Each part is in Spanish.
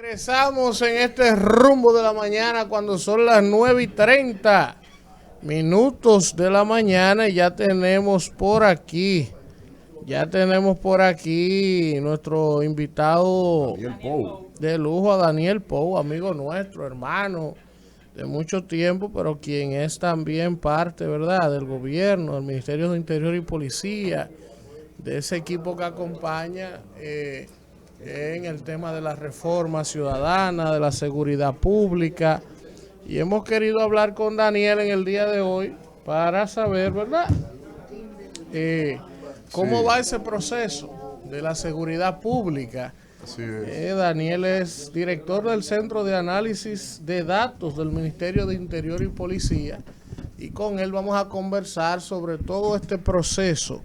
Regresamos en este rumbo de la mañana cuando son las 9:30 de la mañana y ya tenemos por aquí nuestro invitado de lujo, a Daniel Pou, amigo nuestro, hermano de mucho tiempo, pero quien es también parte, ¿verdad?, del gobierno, del Ministerio de Interior y Policía, de ese equipo que acompaña en el tema de la reforma ciudadana, de la seguridad pública. Y hemos querido hablar con Daniel en el día de hoy para saber, ¿verdad?, cómo va ese proceso de la seguridad pública. Así es. Daniel es director del Centro de Análisis de Datos del Ministerio de Interior y Policía, y con él vamos a conversar sobre todo este proceso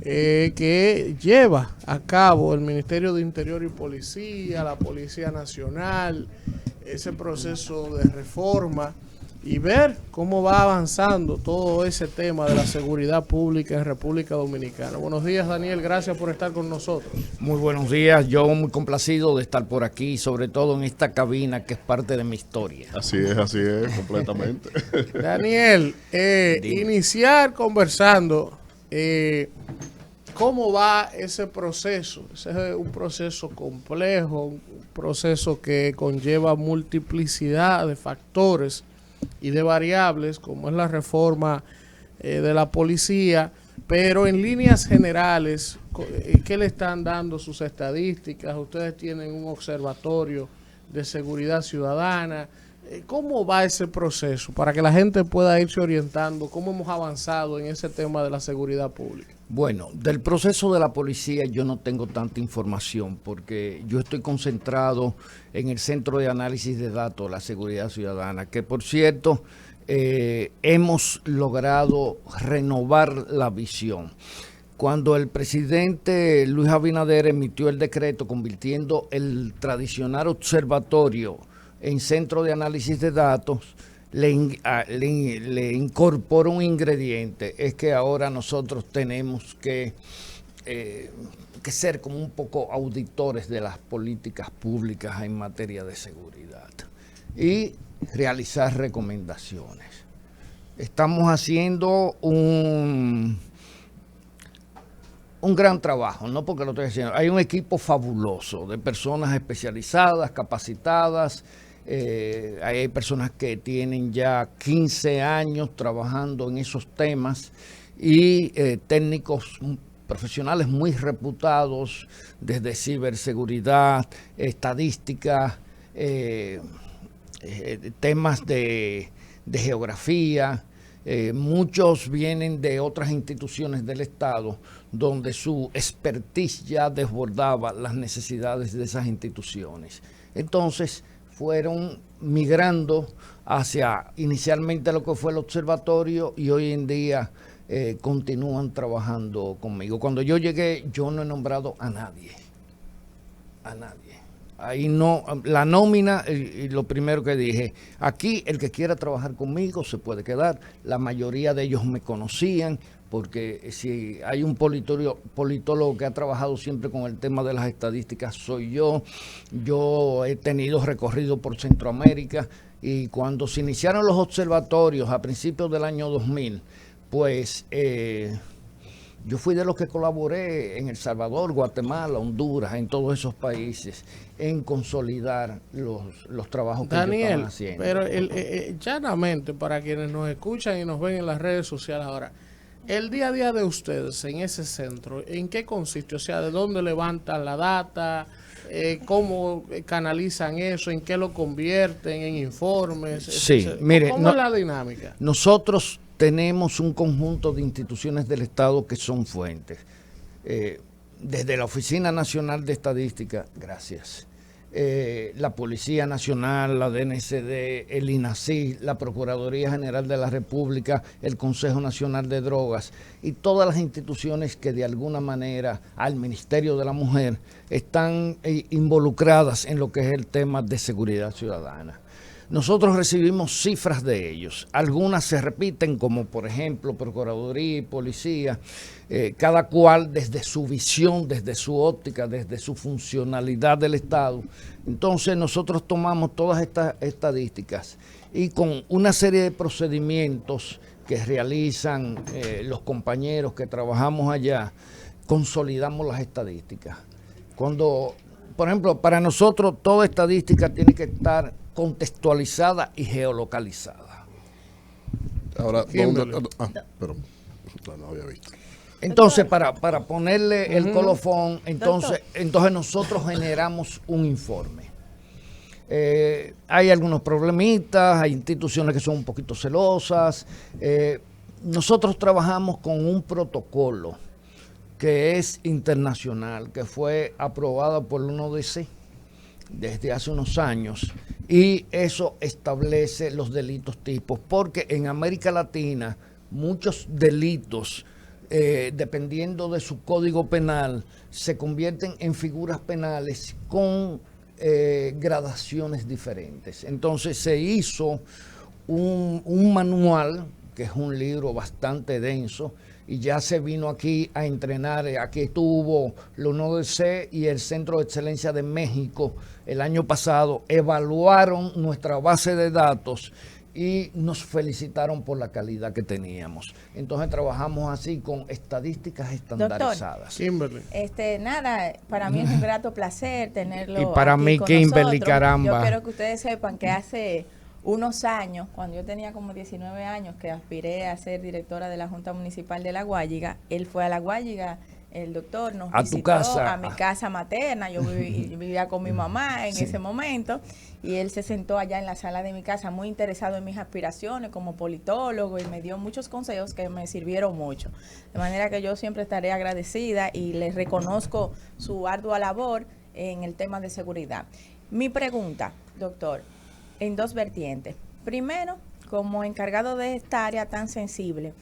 que lleva a cabo el Ministerio de Interior y Policía, la Policía Nacional, ese proceso de reforma, y ver cómo va avanzando todo ese tema de la seguridad pública en República Dominicana. Buenos días, Daniel, gracias por estar con nosotros. Muy buenos días, yo muy complacido de estar por aquí, sobre todo en esta cabina que es parte de mi historia. Así es, completamente. Daniel, iniciar conversando, ¿cómo va ese proceso? Ese es un proceso complejo, un proceso que conlleva multiplicidad de factores y de variables, como es la reforma de la policía, pero en líneas generales, ¿qué le están dando sus estadísticas? Ustedes tienen un observatorio de seguridad ciudadana. ¿Cómo va ese proceso para que la gente pueda irse orientando? ¿Cómo hemos avanzado en ese tema de la seguridad pública? Bueno, del proceso de la policía yo no tengo tanta información porque yo estoy concentrado en el Centro de Análisis de Datos de la Seguridad Ciudadana, que por cierto hemos logrado renovar la visión. Cuando el presidente Luis Abinader emitió el decreto convirtiendo el tradicional observatorio en Centro de Análisis de Datos, le incorporó un ingrediente, es que ahora nosotros tenemos que ser como un poco auditores de las políticas públicas en materia de seguridad y realizar recomendaciones. Estamos haciendo un gran trabajo, no porque lo estoy haciendo, hay un equipo fabuloso de personas especializadas, capacitadas. Hay personas que tienen ya 15 años trabajando en esos temas y técnicos profesionales muy reputados desde ciberseguridad, estadística, temas de geografía. Muchos vienen de otras instituciones del Estado donde su expertise ya desbordaba las necesidades de esas instituciones. Entonces, fueron migrando hacia inicialmente lo que fue el observatorio y hoy en día continúan trabajando conmigo. Cuando yo llegué, yo no he nombrado a nadie. Ahí no, la nómina, y lo primero que dije, aquí el que quiera trabajar conmigo se puede quedar. La mayoría de ellos me conocían, porque si hay un politólogo que ha trabajado siempre con el tema de las estadísticas, soy yo. Yo he tenido recorrido por Centroamérica y cuando se iniciaron los observatorios a principios del año 2000, pues yo fui de los que colaboré en El Salvador, Guatemala, Honduras, en todos esos países, en consolidar los trabajos que ellos estaban haciendo. Pero llanamente, para quienes nos escuchan y nos ven en las redes sociales ahora, el día a día de ustedes en ese centro, ¿en qué consiste? O sea, ¿de dónde levantan la data? ¿Cómo canalizan eso? ¿En qué lo convierten? ¿En informes? Sí, mire, ¿Cómo es la dinámica? Nosotros tenemos un conjunto de instituciones del Estado que son fuentes. Desde la Oficina Nacional de Estadística, gracias. La Policía Nacional, la DNCD, el INACI, la Procuraduría General de la República, el Consejo Nacional de Drogas y todas las instituciones que de alguna manera al Ministerio de la Mujer están involucradas en lo que es el tema de seguridad ciudadana. nosotros recibimos cifras de ellos. Algunas se repiten, como por ejemplo Procuraduría y Policía, cada cual desde su visión, desde su óptica, desde su funcionalidad del Estado. Entonces nosotros tomamos todas estas estadísticas y con una serie de procedimientos que realizan los compañeros que trabajamos allá, consolidamos las estadísticas. Cuando, por ejemplo, para nosotros toda estadística tiene que estar contextualizada y geolocalizada. Ahora, Kimberly. pero no había visto. Entonces, para ponerle el colofón, entonces nosotros generamos un informe. Hay algunos problemitas, hay instituciones que son un poquito celosas. Nosotros trabajamos con un protocolo que es internacional, que fue aprobado por la ONUDC desde hace unos años, y eso establece los delitos tipos, porque en América Latina muchos delitos, dependiendo de su código penal, se convierten en figuras penales con gradaciones diferentes. Entonces se hizo un manual, que es un libro bastante denso, y ya se vino aquí a entrenar. Aquí estuvo la UNODC y el Centro de Excelencia de México el año pasado, evaluaron nuestra base de datos y nos felicitaron por la calidad que teníamos. Entonces trabajamos así con estadísticas estandarizadas. Kimberly. Nada, para mí es un grato placer tenerlo. Y para aquí mí, con Kimberly, nosotros. caramba. Yo quiero que ustedes sepan que hace unos años, cuando yo tenía como 19 años, que aspiré a ser directora de la Junta Municipal de La Guayiga, él fue a La Guayiga, el doctor nos ¿A tu visitó casa? a mi casa materna. Yo vivía con mi mamá en ese momento, y él se sentó allá en la sala de mi casa muy interesado en mis aspiraciones como politólogo, y me dio muchos consejos que me sirvieron mucho. De manera que yo siempre estaré agradecida y les reconozco su ardua labor en el tema de seguridad. Mi pregunta, doctor, en dos vertientes. Primero, como encargado de esta área tan sensible,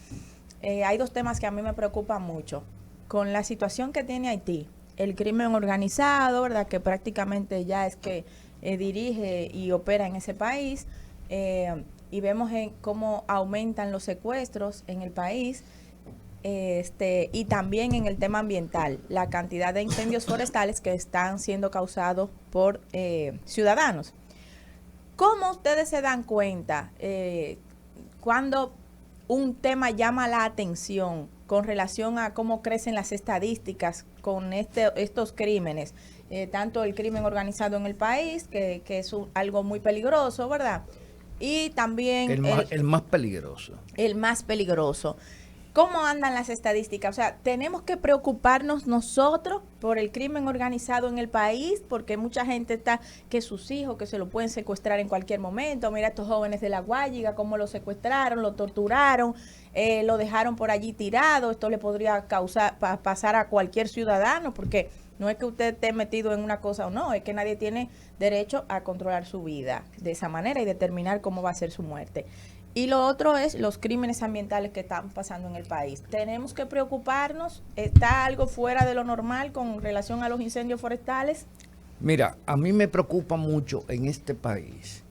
hay dos temas que a mí me preocupan mucho. Con la situación que tiene Haití, el crimen organizado, ¿verdad?, que prácticamente ya es que dirige y opera en ese país, y vemos cómo aumentan los secuestros en el país, y también en el tema ambiental, la cantidad de incendios forestales que están siendo causados por ciudadanos. ¿Cómo ustedes se dan cuenta cuando un tema llama la atención con relación a cómo crecen las estadísticas con estos crímenes? Tanto el crimen organizado en el país, que es algo muy peligroso, ¿verdad? Y también El más peligroso. El más peligroso. ¿Cómo andan las estadísticas? O sea, tenemos que preocuparnos nosotros por el crimen organizado en el país, porque mucha gente está, que sus hijos, que se lo pueden secuestrar en cualquier momento. Mira estos jóvenes de La Guayiga, cómo lo secuestraron, lo torturaron, lo dejaron por allí tirado. Esto le podría pasar a cualquier ciudadano, porque no es que usted esté metido en una cosa o no, es que nadie tiene derecho a controlar su vida de esa manera y determinar cómo va a ser su muerte. Y lo otro es los crímenes ambientales que están pasando en el país. Tenemos que preocuparnos. ¿Está algo fuera de lo normal con relación a los incendios forestales? Mira, a mí me preocupa mucho en este país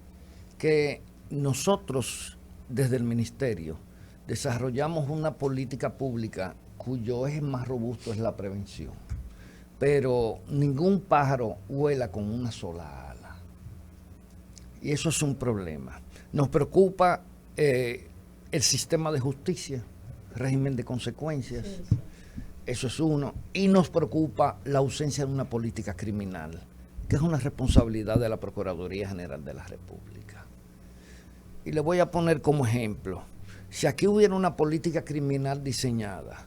que nosotros desde el ministerio desarrollamos una política pública cuyo eje más robusto es la prevención. Pero ningún pájaro vuela con una sola ala. Y eso es un problema. Nos preocupa el sistema de justicia, régimen de consecuencias, sí. Eso es uno, y nos preocupa la ausencia de una política criminal, que es una responsabilidad de la Procuraduría General de la República. Y le voy a poner como ejemplo, si aquí hubiera una política criminal diseñada,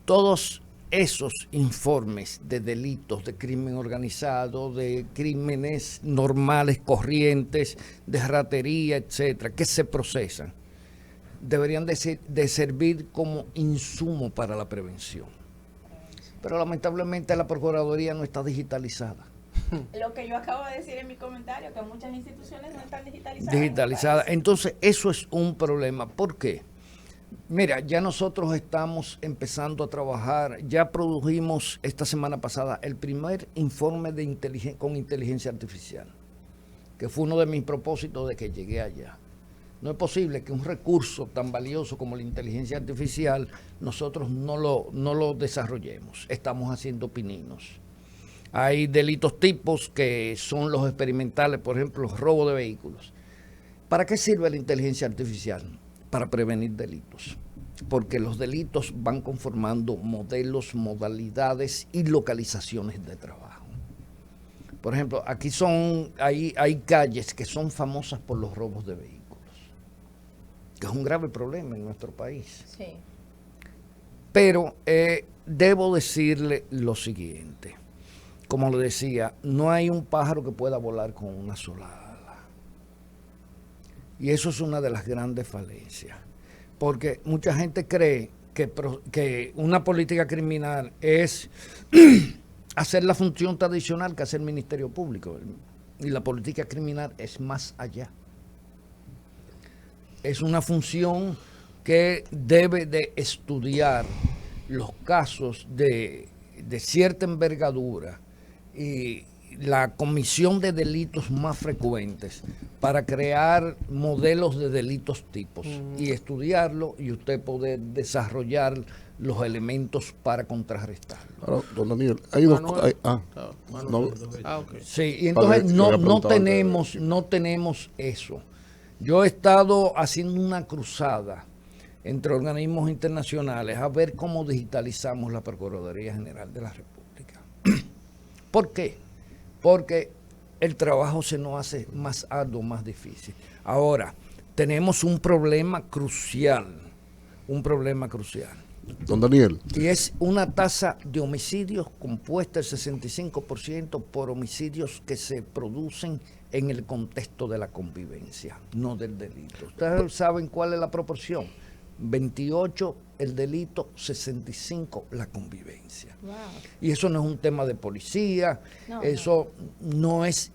todos esos informes de delitos, de crimen organizado, de crímenes normales, corrientes, de ratería, etcétera, que se procesan, deberían de servir como insumo para la prevención. Pero lamentablemente la Procuraduría no está digitalizada. Lo que yo acabo de decir en mi comentario, que muchas instituciones no están digitalizadas. Entonces, eso es un problema. ¿Por qué? Mira, ya nosotros estamos empezando a trabajar, ya produjimos esta semana pasada el primer informe de con inteligencia artificial. que fue uno de mis propósitos de que llegué allá. No es posible que un recurso tan valioso como la inteligencia artificial nosotros no lo desarrollemos. Estamos haciendo pininos. Hay delitos tipos que son los experimentales, por ejemplo, los robos de vehículos. ¿Para qué sirve la inteligencia artificial? Para prevenir delitos. Porque los delitos van conformando modelos, modalidades y localizaciones de trabajo. Por ejemplo, aquí hay calles que son famosas por los robos de vehículos, que es un grave problema en nuestro país. Sí. Pero debo decirle lo siguiente. Como le decía, no hay un pájaro que pueda volar con una sola ala. Y eso es una de las grandes falencias. Porque mucha gente cree que una política criminal es hacer la función tradicional que hace el Ministerio Público. Y la política criminal es más allá. Es una función que debe de estudiar los casos de cierta envergadura y la comisión de delitos más frecuentes para crear modelos de delitos tipos y estudiarlo y usted poder desarrollar los elementos para contrarrestarlo. Ahora, don Daniel, hay dos cosas. Okay. Sí, y entonces no tenemos eso. Yo he estado haciendo una cruzada entre organismos internacionales a ver cómo digitalizamos la Procuraduría General de la República. ¿Por qué? Porque el trabajo se nos hace más arduo, más difícil. Ahora, tenemos un problema crucial. Don Daniel. Y es una tasa de homicidios compuesta el 65% por homicidios que se producen en el contexto de la convivencia, no del delito. Ustedes saben cuál es la proporción. 28 el delito, 65 la convivencia. Wow. Y eso no es un tema de policía, eso no es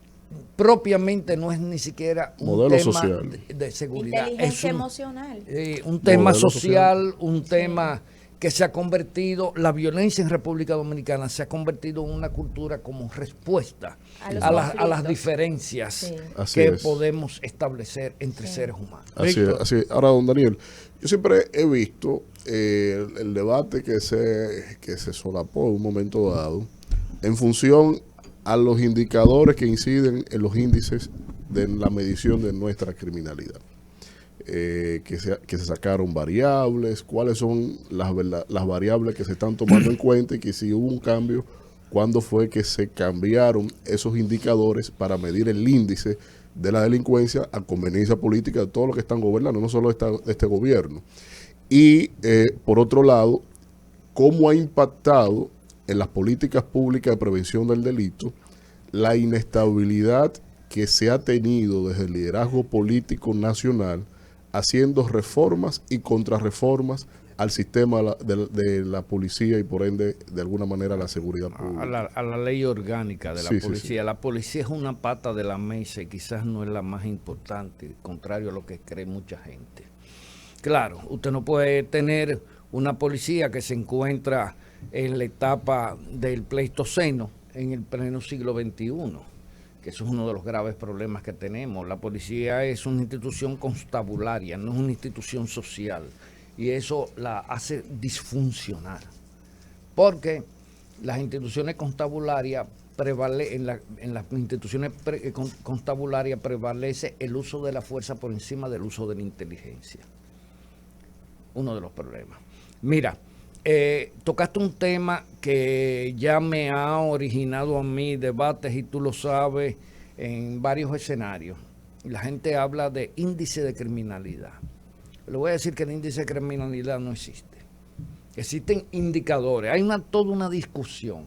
propiamente, no es ni siquiera un modelo tema social de seguridad. Inteligencia emocional. Un tema social, un tema que se ha convertido, la violencia en República Dominicana se ha convertido en una cultura como respuesta a las diferencias que podemos establecer entre seres humanos. Así es. Ahora, don Daniel, yo siempre he visto el debate que se solapó en un momento dado en función a los indicadores que inciden en los índices de la medición de nuestra criminalidad. Que se sacaron variables, cuáles son las variables que se están tomando en cuenta y que si hubo un cambio, cuándo fue que se cambiaron esos indicadores para medir el índice de la delincuencia a conveniencia política de todos los que están gobernando, no solo de este gobierno. Y por otro lado, cómo ha impactado en las políticas públicas de prevención del delito la inestabilidad que se ha tenido desde el liderazgo político nacional haciendo reformas y contrarreformas al sistema de la policía y por ende de alguna manera a la seguridad pública. A la ley orgánica de la policía. Sí. La policía es una pata de la mesa y quizás no es la más importante, contrario a lo que cree mucha gente. Claro, usted no puede tener una policía que se encuentra en la etapa del Pleistoceno en el pleno siglo XXI. Que eso es uno de los graves problemas que tenemos. La policía es una institución constabularia, no es una institución social, y eso la hace disfuncionar, porque las instituciones constabularias en las instituciones constabularias prevalece el uso de la fuerza por encima del uso de la inteligencia. Uno de los problemas. Mira, tocaste un tema que ya me ha originado a mí debates, y tú lo sabes, en varios escenarios. La gente habla de índice de criminalidad. Le voy a decir que el índice de criminalidad no existe. Existen indicadores. Hay toda una discusión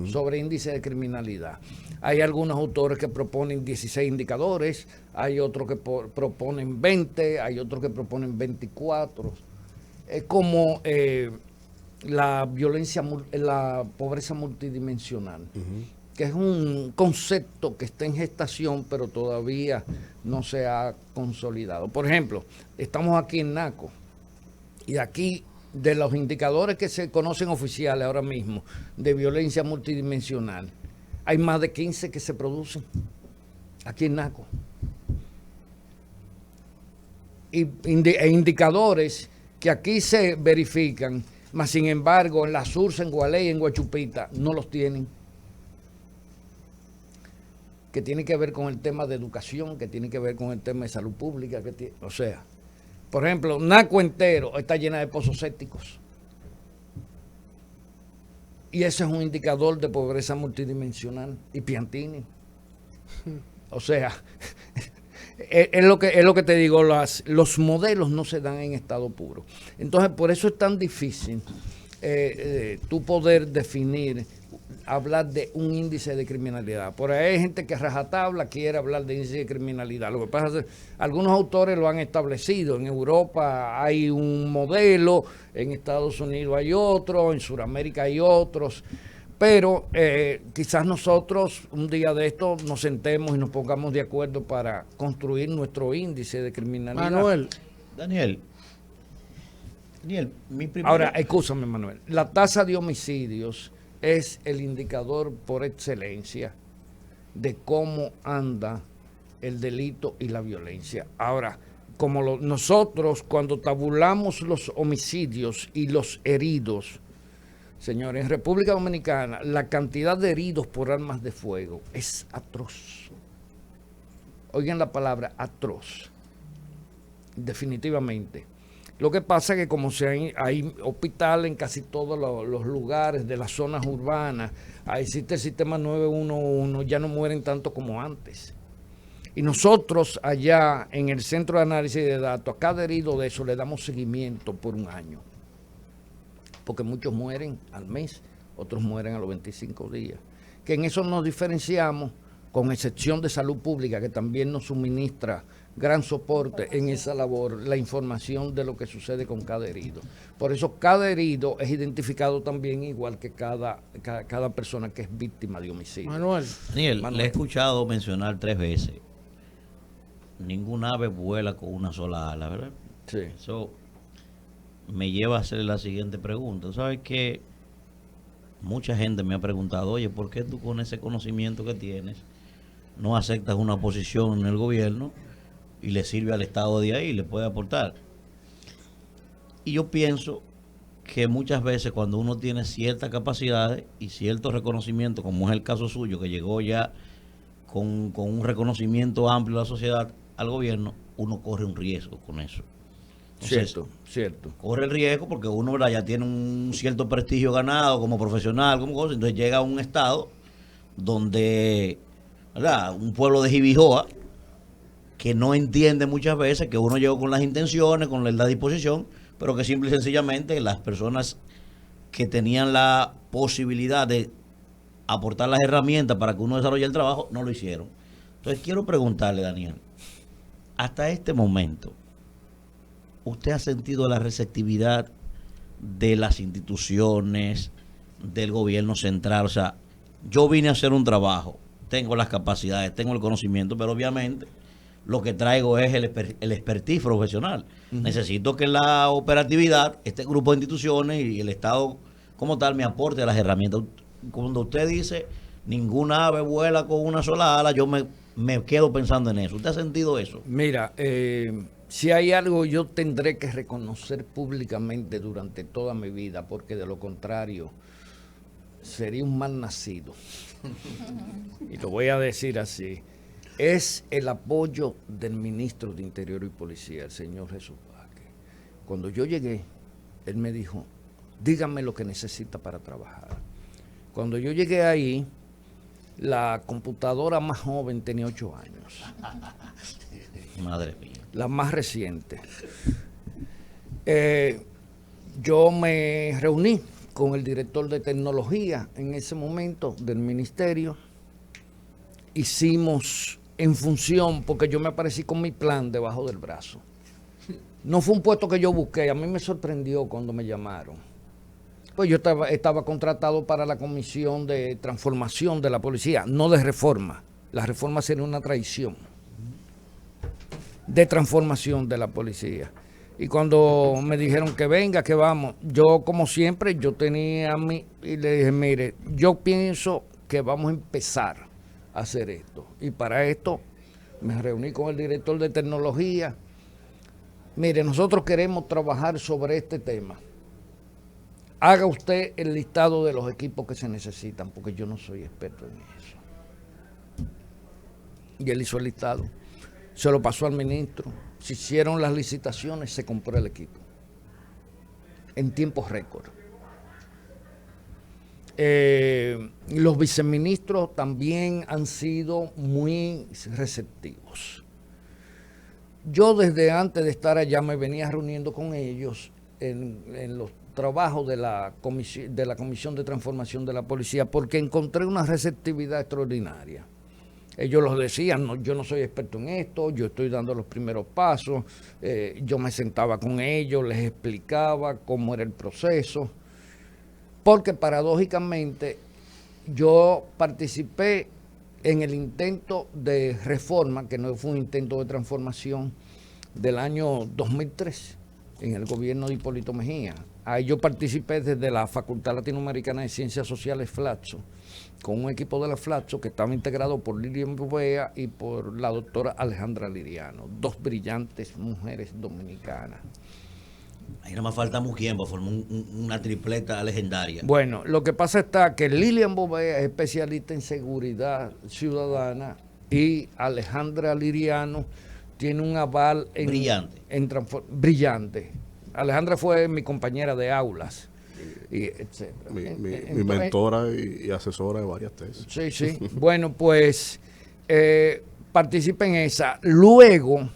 sobre índice de criminalidad. Hay algunos autores que proponen 16 indicadores, hay otros que proponen 20, hay otros que proponen 24. Es como la violencia, la pobreza multidimensional, que es un concepto que está en gestación, pero todavía no se ha consolidado. Por ejemplo, estamos aquí en Naco, y aquí, de los indicadores que se conocen oficiales ahora mismo de violencia multidimensional, hay más de 15 que se producen. aquí en Naco. E indicadores que aquí se verifican, mas sin embargo en la Sursa, en Gualey, en Guachupita, no los tienen. Que tiene que ver con el tema de educación, que tiene que ver con el tema de salud pública, o sea, por ejemplo, Naco entero está llena de pozos sépticos. Y ese es un indicador de pobreza multidimensional y Piantini. O sea, es lo que te digo, los modelos no se dan en estado puro. Entonces, por eso es tan difícil tú poder definir, hablar de un índice de criminalidad. Por ahí hay gente que a rajatabla quiere hablar de índice de criminalidad. Lo que pasa es que algunos autores lo han establecido. En Europa hay un modelo, en Estados Unidos hay otro, en Sudamérica hay otros. Pero quizás nosotros un día de esto nos sentemos y nos pongamos de acuerdo para construir nuestro índice de criminalidad. Daniel, mi primera... Ahora, escúchame, Manuel. La tasa de homicidios es el indicador por excelencia de cómo anda el delito y la violencia. Ahora, como nosotros cuando tabulamos los homicidios y los heridos, señores, en República Dominicana la cantidad de heridos por armas de fuego es atroz. Oigan la palabra atroz. Definitivamente. Lo que pasa es que como hay hospitales en casi todos los lugares de las zonas urbanas, ahí existe el sistema 911, ya no mueren tanto como antes. Y nosotros allá en el Centro de Análisis de Datos, a cada herido de eso le damos seguimiento por un año. Porque muchos mueren al mes, otros mueren a los 25 días. Que en eso nos diferenciamos, con excepción de salud pública, que también nos suministra gran soporte en esa labor, la información de lo que sucede con cada herido. Por eso cada herido es identificado también igual que cada persona que es víctima de homicidio. Daniel, le he escuchado mencionar 3 veces, ningún ave vuela con una sola ala, ¿verdad? Sí. Eso me lleva a hacer la siguiente pregunta. ¿Sabes qué? Mucha gente me ha preguntado, oye, ¿por qué tú con ese conocimiento que tienes no aceptas una posición en el gobierno y le sirve al Estado de ahí, le puede aportar? Y yo pienso que muchas veces cuando uno tiene ciertas capacidades y cierto reconocimiento, como es el caso suyo, que llegó ya con un reconocimiento amplio de la sociedad al gobierno, uno corre un riesgo con eso. Entonces, cierto. Corre el riesgo porque uno, ¿verdad?, ya tiene un cierto prestigio ganado como profesional, como cosa, entonces llega a un estado donde, ¿verdad?, un pueblo de Jibijoa que no entiende muchas veces que uno llegó con las intenciones, con la disposición, pero que simple y sencillamente las personas que tenían la posibilidad de aportar las herramientas para que uno desarrolle el trabajo, no lo hicieron. Entonces quiero preguntarle, Daniel, hasta este momento, ¿usted ha sentido la receptividad de las instituciones, del gobierno central? O sea, yo vine a hacer un trabajo, tengo las capacidades, tengo el conocimiento, pero obviamente lo que traigo es el expertise profesional. Necesito que la operatividad, este grupo de instituciones y el Estado como tal me aporte las herramientas. Cuando usted dice, ninguna ave vuela con una sola ala, yo me quedo pensando en eso. ¿Usted ha sentido eso? Mira, si hay algo yo tendré que reconocer públicamente durante toda mi vida, porque de lo contrario sería un mal nacido. Y lo voy a decir así. Es el apoyo del ministro de Interior y Policía, el señor Jesús Vázquez. Cuando yo llegué, él me dijo, dígame lo que necesita para trabajar. Cuando yo llegué ahí, la computadora más joven tenía 8 años. Madre mía. La más reciente. Yo me reuní con el director de tecnología en ese momento del ministerio. Hicimos en función, porque yo me aparecí con mi plan debajo del brazo. No fue un puesto que yo busqué, a mí me sorprendió cuando me llamaron. Pues yo estaba contratado para la comisión de transformación de la policía, no de reforma. La reforma sería una traición. De transformación de la policía. Y cuando me dijeron que venga, que vamos, yo como siempre, yo tenía a mí y le dije, mire, yo pienso que vamos a empezar a hacer esto. Y para esto me reuní con el director de tecnología. Mire, nosotros queremos trabajar sobre este tema. Haga usted el listado de los equipos que se necesitan, porque yo no soy experto en eso. Y él hizo el listado, se lo pasó al ministro, se hicieron las licitaciones, se compró el equipo en tiempos récord. Los viceministros también han sido muy receptivos. Yo desde antes de estar allá me venía reuniendo con ellos en los trabajos de la Comisión de Transformación de la Policía, porque encontré una receptividad extraordinaria. Ellos los decían, no, yo no soy experto en esto, yo estoy dando los primeros pasos, yo me sentaba con ellos, les explicaba cómo era el proceso, porque paradójicamente yo participé en el intento de reforma, que no fue un intento de transformación, del año 2003, en el gobierno de Hipólito Mejía. Ahí yo participé desde la Facultad Latinoamericana de Ciencias Sociales Flaxo, con un equipo de la Flaxo que estaba integrado por Lilian Bovea y por la doctora Alejandra Liriano, dos brillantes mujeres dominicanas. Ahí nada más falta Muquiembo, formó una tripleta legendaria. Bueno, lo que pasa está que Lilian Bovea es especialista en seguridad ciudadana y Alejandra Liriano tiene un aval en... Brillante. Brillante. Alejandra fue mi compañera de aulas, y etcétera. Mi mentora y asesora de varias tesis. Sí, sí. Bueno, pues participé en esa. Luego,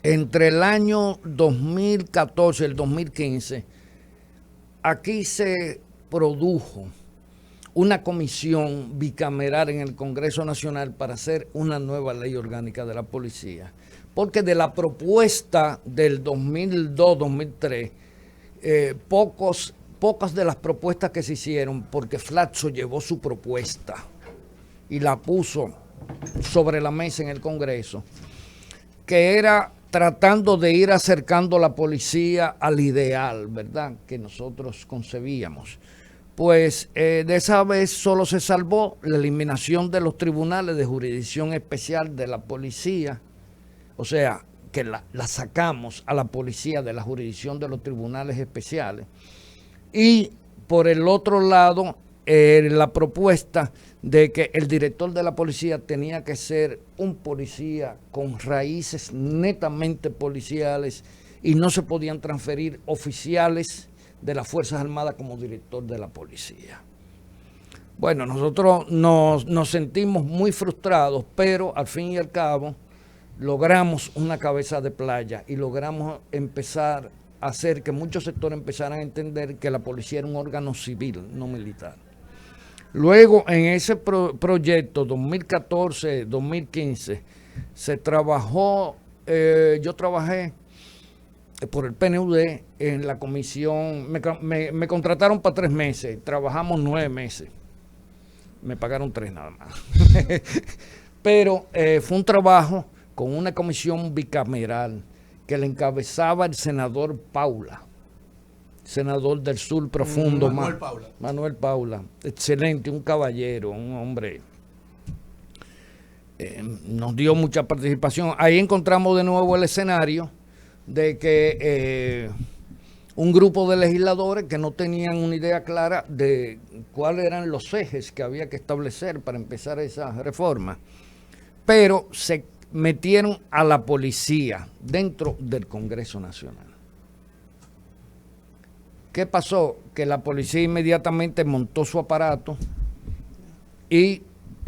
entre el año 2014 y el 2015, aquí se produjo una comisión bicameral en el Congreso Nacional para hacer una nueva ley orgánica de la policía. Porque de la propuesta del 2002-2003, pocas de las propuestas que se hicieron, porque Flaxo llevó su propuesta y la puso sobre la mesa en el Congreso, que era tratando de ir acercando la policía al ideal, ¿verdad?, que nosotros concebíamos. Pues de esa vez solo se salvó la eliminación de los tribunales de jurisdicción especial de la policía, o sea, que la sacamos a la policía de la jurisdicción de los tribunales especiales. Y por el otro lado, la propuesta de que el director de la policía tenía que ser un policía con raíces netamente policiales y no se podían transferir oficiales de las Fuerzas Armadas como director de la policía. Bueno, nosotros nos sentimos muy frustrados, pero al fin y al cabo logramos una cabeza de playa y logramos empezar a hacer que muchos sectores empezaran a entender que la policía era un órgano civil, no militar. Luego, en ese proyecto 2014-2015, se trabajó, yo trabajé por el PNUD en la comisión, me contrataron para 3 meses, trabajamos 9 meses, me pagaron 3 nada más. Pero fue un trabajo con una comisión bicameral que le encabezaba el senador Paula, senador del sur profundo. Manuel Paula, excelente, un caballero, un hombre. Nos dio mucha participación. Ahí encontramos de nuevo el escenario de que un grupo de legisladores que no tenían una idea clara de cuáles eran los ejes que había que establecer para empezar esa reforma, pero se metieron a la policía dentro del Congreso Nacional. ¿Qué pasó? Que la policía inmediatamente montó su aparato y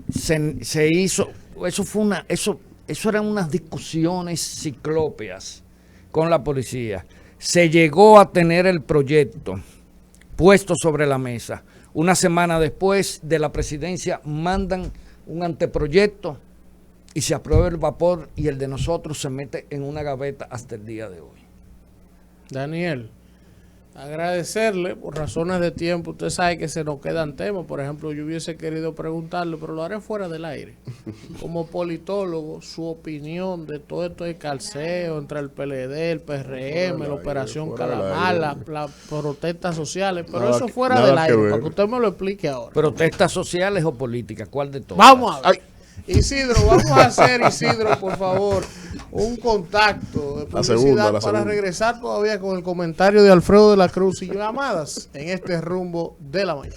se hizo, eso eran unas discusiones ciclópeas con la policía. Se llegó a tener el proyecto puesto sobre la mesa. Una semana después de la presidencia mandan un anteproyecto y se aprueba el vapor y el de nosotros se mete en una gaveta hasta el día de hoy. Daniel, agradecerle por razones de tiempo. Usted sabe que se nos quedan temas. Por ejemplo, yo hubiese querido preguntarle, pero lo haré fuera del aire. Como politólogo, su opinión de todo esto de calceo entre el PLD, el PRM, la Operación Calamar, las protestas sociales. Pero nada, eso fuera del aire, para que usted me lo explique ahora. ¿Protestas sociales o políticas? ¿Cuál de todas? Vamos a ver. Isidro, vamos a hacer, Isidro, por favor, un contacto de publicidad para segunda. regresar todavía con el comentario de Alfredo de la Cruz y llamadas en este rumbo de la mañana.